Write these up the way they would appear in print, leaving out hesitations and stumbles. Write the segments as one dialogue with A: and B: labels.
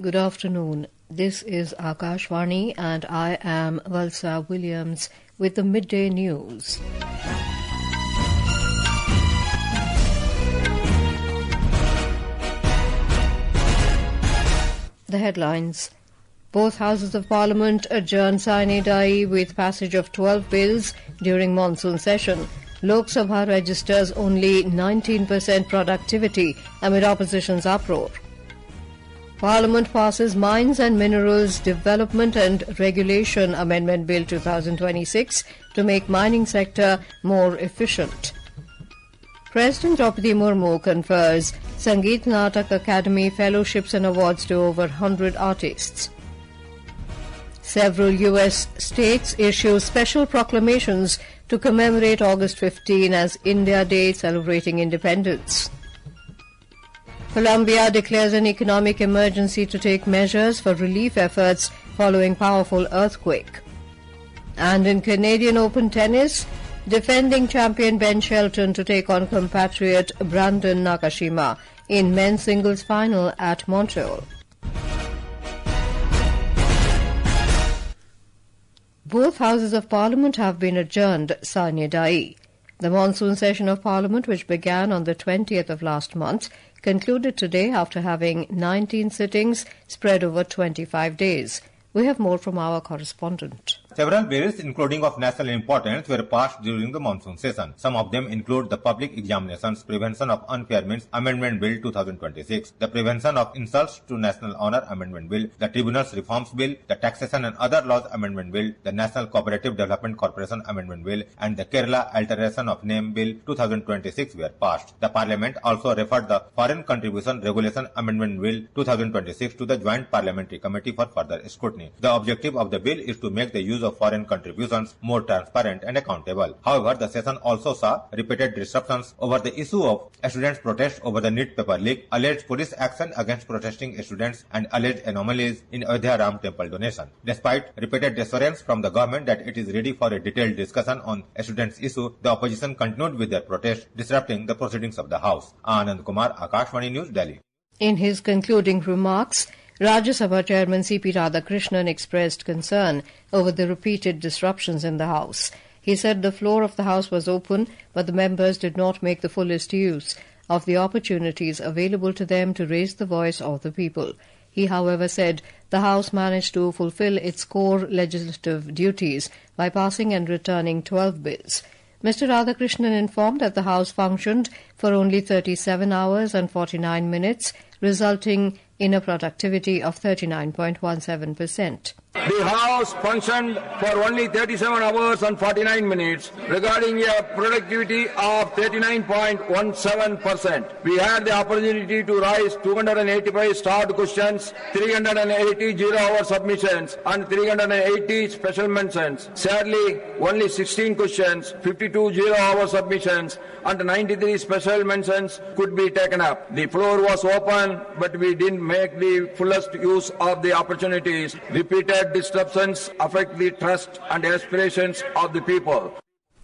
A: Good afternoon. This is Akashvani and I am Valsa Williams with the Midday News. The headlines. Both houses of Parliament adjourned sine with passage of 12 bills during Monsoon Session. Lok Sabha registers only 19% productivity amid opposition's uproar. Parliament passes Mines and Minerals Development and Regulation Amendment Bill 2026 to make mining sector more efficient. President Droupadi Murmu confers Sangeet, Natak, Akademi fellowships and awards to over 100 artists. Several U.S. states issue special proclamations to commemorate August 15 as India Day, celebrating independence. Colombia declares an economic emergency to take measures for relief efforts following powerful earthquake. And in Canadian Open tennis, defending champion Ben Shelton to take on compatriot Brandon Nakashima in men's singles final at Montreal. Both houses of Parliament have been adjourned sine die. The monsoon session of Parliament, which began on the 20th of last month, concluded today after having 19 sittings spread over 25 days. We have more from our correspondent.
B: Several bills, including of national importance, were passed during the monsoon session. Some of them include the Public Examinations Prevention of Unfair Means Amendment Bill 2026, the Prevention of Insults to National Honour Amendment Bill, the Tribunals Reforms Bill, the Taxation and Other Laws Amendment Bill, the National Cooperative Development Corporation Amendment Bill, and the Kerala Alteration of Name Bill 2026 were passed. The Parliament also referred the Foreign Contribution Regulation Amendment Bill 2026 to the Joint Parliamentary Committee for further scrutiny. The objective of the bill is to make the use of foreign contributions more transparent and accountable. However, the session also saw repeated disruptions over the issue of students' protest over the NEET paper leak, alleged police action against protesting students, and alleged anomalies in Ayodhya Ram temple donation. Despite repeated assurance from the government that it is ready for a detailed discussion on students' issue, the opposition continued with their protest, disrupting the proceedings of the House. Anand Kumar, Akashvani News, Delhi.
A: In his concluding remarks, Rajya Sabha Chairman C.P. Radhakrishnan expressed concern over the repeated disruptions in the House. He said the floor of the House was open, but the members did not make the fullest use of the opportunities available to them to raise the voice of the people. He, however, said the House managed to fulfill its core legislative duties by passing and returning 12 bills. Mr. Radhakrishnan informed that the House functioned for only 37 hours and 49 minutes, resulting in a productivity of 39.17%.
C: The House functioned for only 37 hours and 49 minutes, regarding a productivity of 39.17%. We had the opportunity to raise 285 start questions, 380 zero-hour submissions, and 380 special mentions. Sadly, only 16 questions, 52 zero-hour submissions, and 93 special mentions could be taken up. The floor was open, but we didn't make the fullest use of the opportunities. Repeated disruptions affect the trust and aspirations of the people.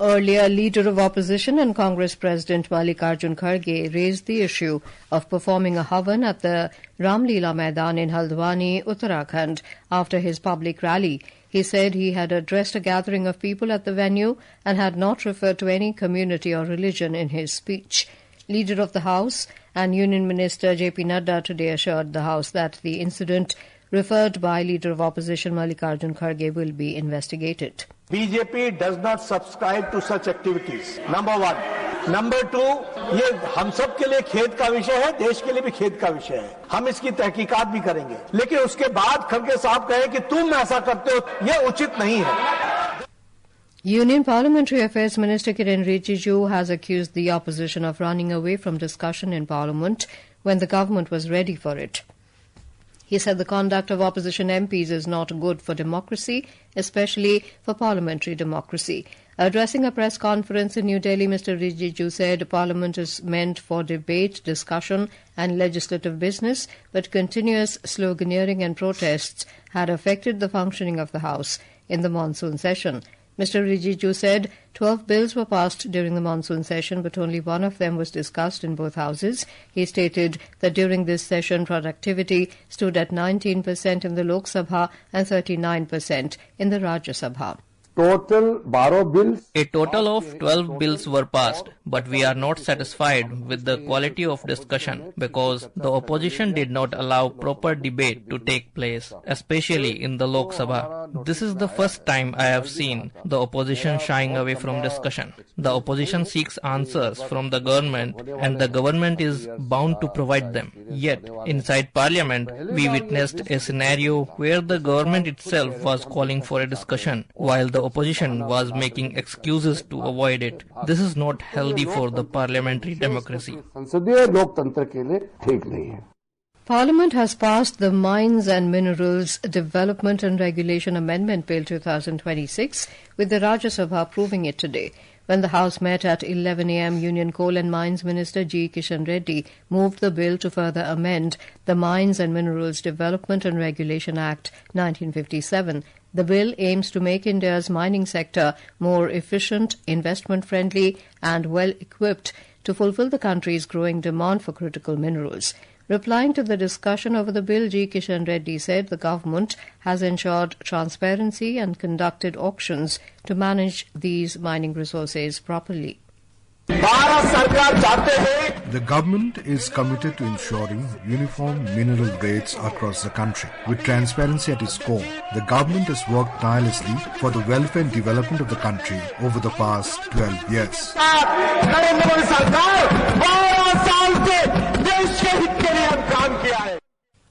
A: Earlier, Leader of Opposition and Congress President Mallikarjun Kharge raised the issue of performing a havan at the Ramleela Maidan in Haldwani, Uttarakhand, after his public rally. He said he had addressed a gathering of people at the venue and had not referred to any community or religion in his speech. Leader of the House and Union Minister J.P. Nadda today assured the House that the incident referred by Leader of Opposition Mallikarjun Kharge will be investigated.
D: BJP does not subscribe to such activities. Number one. Number two, ये हम सब के लिए खेद का विषय है, देश के लिए भी खेद का विषय है. हम इसकी तहकीकात भी करेंगे. लेकिन उसके बाद खड़गे साहब कहें कि तुम ऐसा करते हो, ये उचित नहीं है.
A: Union Parliamentary Affairs Minister Kiren Rijiju has accused the opposition of running away from discussion in Parliament when the government was ready for it. He said the conduct of opposition MPs is not good for democracy, especially for parliamentary democracy. Addressing a press conference in New Delhi, Mr. Rijiju said Parliament is meant for debate, discussion and legislative business, but continuous sloganeering and protests had affected the functioning of the House in the monsoon session. Mr. Rijiju said 12 bills were passed during the monsoon session, but only one of them was discussed in both houses. He stated that during this session, productivity stood at 19% in the Lok Sabha and 39% in the Rajya Sabha.
E: A total of 12 bills were passed, but we are not satisfied with the quality of discussion because the opposition did not allow proper debate to take place, especially in the Lok Sabha. This is the first time I have seen the opposition shying away from discussion. The opposition seeks answers from the government and the government is bound to provide them. Yet, inside Parliament, we witnessed a scenario where the government itself was calling for a discussion, while the opposition was making excuses to avoid it. This is not healthy for the parliamentary democracy.
A: Parliament has passed the Mines and Minerals Development and Regulation Amendment Bill 2026, with the Rajya Sabha approving it today. When the House met at 11 a.m., Union Coal and Mines Minister G. Kishan Reddy moved the bill to further amend the Mines and Minerals Development and Regulation Act 1957. The bill aims to make India's mining sector more efficient, investment-friendly and well-equipped to fulfill the country's growing demand for critical minerals. Replying to the discussion over the bill, G. Kishan Reddy said the government has ensured transparency and conducted auctions to manage these mining resources properly.
F: The government is committed to ensuring uniform mineral rates across the country. With transparency at its core, the government has worked tirelessly for the welfare and development of the country over the past 12 years.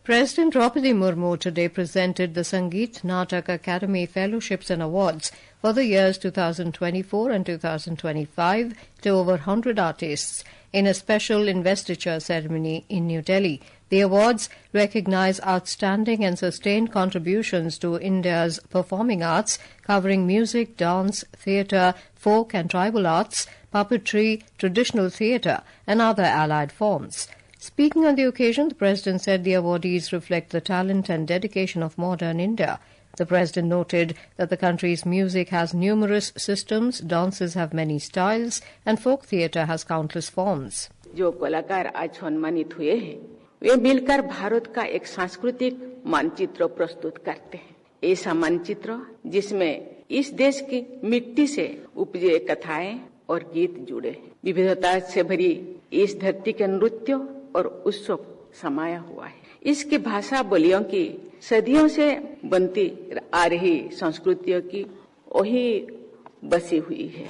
A: President Droupadi Murmu today presented the Sangeet, Natak, Akademi Fellowships and Awards for the years 2024 and 2025 to over 100 artists in a special investiture ceremony in New Delhi. The awards recognize outstanding and sustained contributions to India's performing arts, covering music, dance, theatre, folk and tribal arts, puppetry, traditional theatre and other allied forms. Speaking on the occasion, the President said the awardees reflect the talent and dedication of modern India. The President noted that the country's music has numerous systems, dances have many styles, and folk theatre has countless forms.
G: जो कलाकार आज सम्मानित हुए हैं, वे मिलकर भारत का एक सांस्कृतिक मानचित्र प्रस्तुत करते हैं। ऐसा मानचित्र जिसमें इस देश की मिट्टी से उपजे कथाएं और गीत जुड़े, विविधता से भरी इस धरती के नृत्य और उत्सव समाया हुआ है। इसकी भाषा बोलियों की सदियों से बनती आ रही संस्कृतियों की वही बसी हुई है।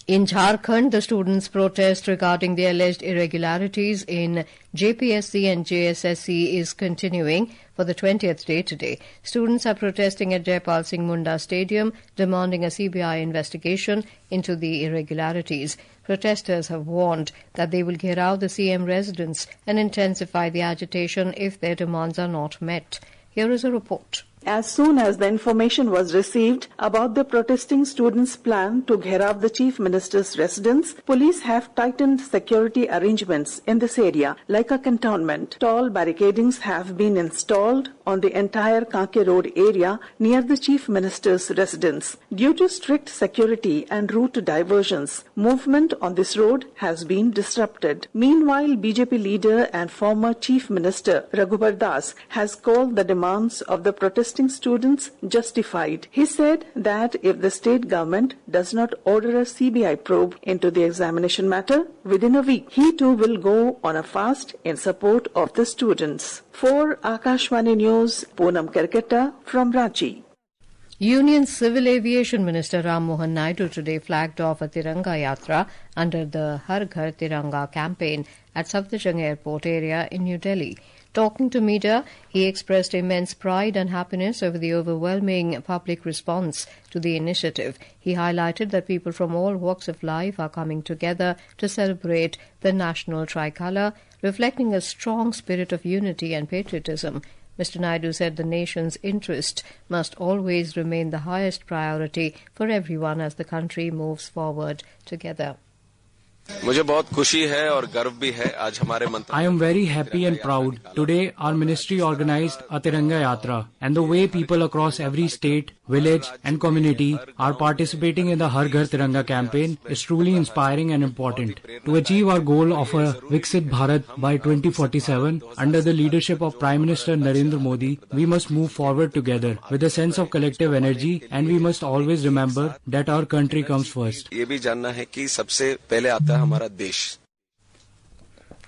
A: In Jharkhand, the students' protest regarding the alleged irregularities in JPSC and JSSC is continuing for the 20th day today. Students are protesting at Jaipal Singh Munda Stadium, demanding a CBI investigation into the irregularities. Protesters have warned that they will gherav the CM residence and intensify the agitation if their demands are not met. Here is a report.
H: As soon as the information was received about the protesting students' plan to gherav the Chief Minister's residence, police have tightened security arrangements in this area like a cantonment. Tall barricadings have been installed on the entire Kanke Road area near the Chief Minister's residence. Due to strict security and route diversions, movement on this road has been disrupted. Meanwhile, BJP leader and former Chief Minister Raghubar Das has called the demands of the protesting students justified. He said that if the state government does not order a CBI probe into the examination matter within a week, he too will go on a fast in support of the students. For Akashvani News, Poonam Karkata from Ranchi.
A: Union Civil Aviation Minister Ram Mohan Naidu today flagged off a Tiranga Yatra under the Har Ghar Tiranga campaign at Safdarjung Airport area in New Delhi. Talking to media, he expressed immense pride and happiness over the overwhelming public response to the initiative. He highlighted that people from all walks of life are coming together to celebrate the national tricolour, reflecting a strong spirit of unity and patriotism. Mr. Naidu said the nation's interest must always remain the highest priority for everyone as the country moves forward together.
I: मुझे बहुत खुशी है और गर्व भी है आज हमारे मंत्री
J: I am very happy and proud. Today our ministry organized a Tiranga Yatra and the way people across every state village and community are participating in the Har Ghar Tiranga campaign is truly inspiring and important. To achieve our goal of a Viksit Bharat by 2047, under the leadership of Prime Minister Narendra Modi, we must move forward together with a sense of collective energy, and we must always remember that our country comes first.
I: ये भी जानना है कि सबसे पहले आता है हमारा देश.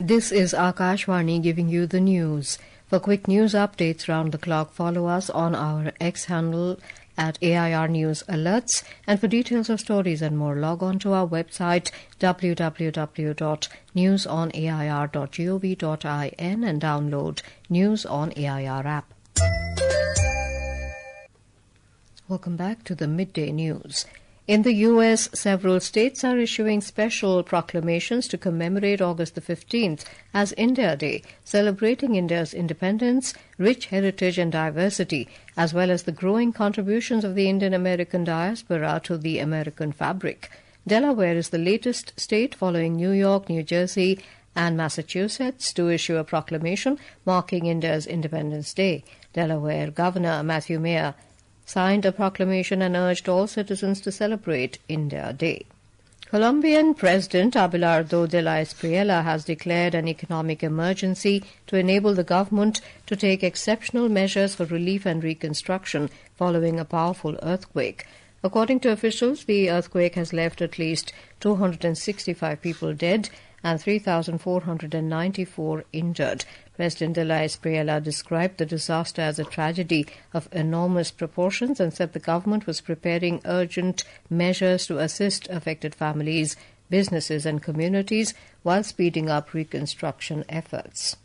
A: This is Akashvani giving you the news. For quick news updates round the clock, follow us on our X handle at AIR News Alerts. And for details of stories and more, log on to our website www.newsonair.gov.in and download News on AIR app. Welcome back to the Midday News. In the U.S., several states are issuing special proclamations to commemorate August the 15th as India Day, celebrating India's independence, rich heritage and diversity, as well as the growing contributions of the Indian American diaspora to the American fabric. Delaware is the latest state, following New York, New Jersey, and Massachusetts, to issue a proclamation marking India's Independence Day. Delaware Governor Matthew Mayer signed a proclamation and urged all citizens to celebrate India Day. Colombian President Abelardo de la Espriella has declared an economic emergency to enable the government to take exceptional measures for relief and reconstruction following a powerful earthquake. According to officials, the earthquake has left at least 265 people dead and 3,494 injured. President de la Espriella described the disaster as a tragedy of enormous proportions and said the government was preparing urgent measures to assist affected families, businesses and communities while speeding up reconstruction efforts.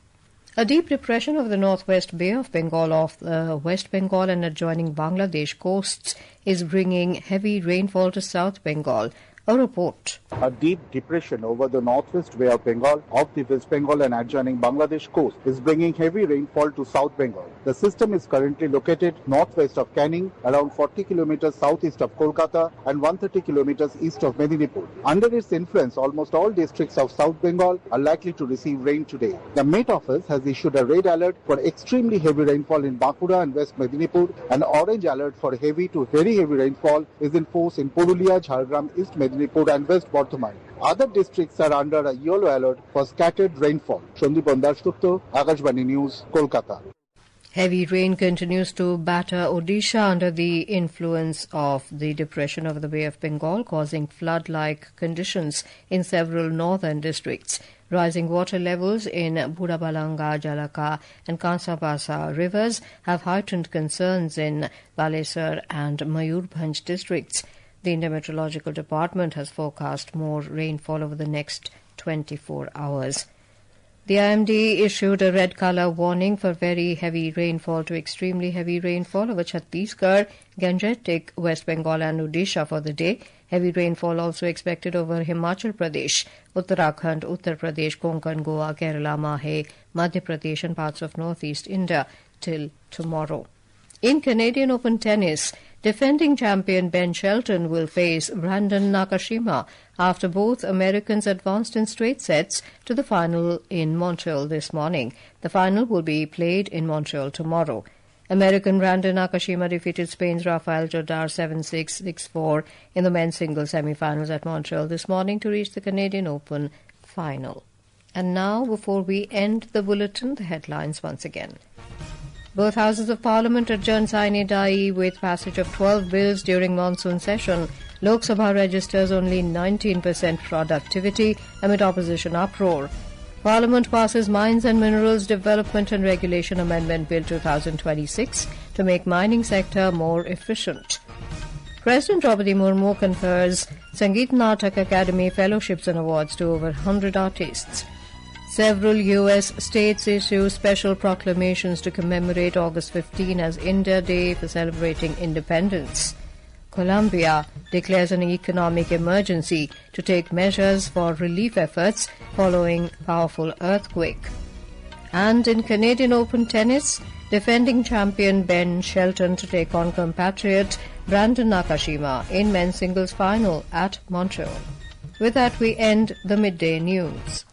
A: A deep depression of the northwest Bay of Bengal off the West Bengal and adjoining Bangladesh coasts is bringing heavy rainfall to South Bengal. A report.
K: A deep depression over the northwest Bay of Bengal, off the West Bengal and adjoining Bangladesh coast, is bringing heavy rainfall to South Bengal. The system is currently located northwest of Canning, around 40 kilometers southeast of Kolkata and 130 kilometers east of Medinipur. Under its influence, almost all districts of South Bengal are likely to receive rain today. The Met Office has issued a red alert for extremely heavy rainfall in Bankura and West Medinipur. An orange alert for heavy to very heavy rainfall is in force in Purulia, Jhargram, East Medinipur and West Bardhaman. Other districts are under a yellow alert for scattered rainfall. Sandip Dasgupta, Akashvani News, Kolkata.
A: Heavy rain continues to batter Odisha under the influence of the depression of the Bay of Bengal, causing flood-like conditions in several northern districts. Rising water levels in Budabalanga, Jalaka and Kansabasa rivers have heightened concerns in Balesar and Mayurbhanj districts. The Indian Meteorological Department has forecast more rainfall over the next 24 hours. The IMD issued a red colour warning for very heavy rainfall to extremely heavy rainfall over Chhattisgarh, Gangetic, West Bengal and Odisha for the day. Heavy rainfall also expected over Himachal Pradesh, Uttarakhand, Uttar Pradesh, Konkan, Goa, Kerala, Mahe, Madhya Pradesh and parts of northeast India till tomorrow. In Canadian Open tennis, defending champion Ben Shelton will face Brandon Nakashima after both Americans advanced in straight sets to the final in Montreal this morning. The final will be played in Montreal tomorrow. American Brandon Nakashima defeated Spain's Rafael Jodar 7-6, 6-4 in the men's singles semi-finals at Montreal this morning to reach the Canadian Open final. And now, before we end the bulletin, the headlines once again. Both houses of Parliament adjourned sine die with passage of 12 bills during monsoon session. Lok Sabha registers only 19% productivity amid opposition uproar. Parliament passes Mines and Minerals Development and Regulation Amendment Bill 2026 to make mining sector more efficient. President Droupadi Murmu confers Sangeet Natak Akademi fellowships and awards to over 100 artists. Several U.S. states issue special proclamations to commemorate August 15 as India Day for celebrating independence. Colombia declares an economic emergency to take measures for relief efforts following powerful earthquake. And in Canadian Open tennis, defending champion Ben Shelton to take on compatriot Brandon Nakashima in men's singles final at Montreal. With that, we end the Midday News.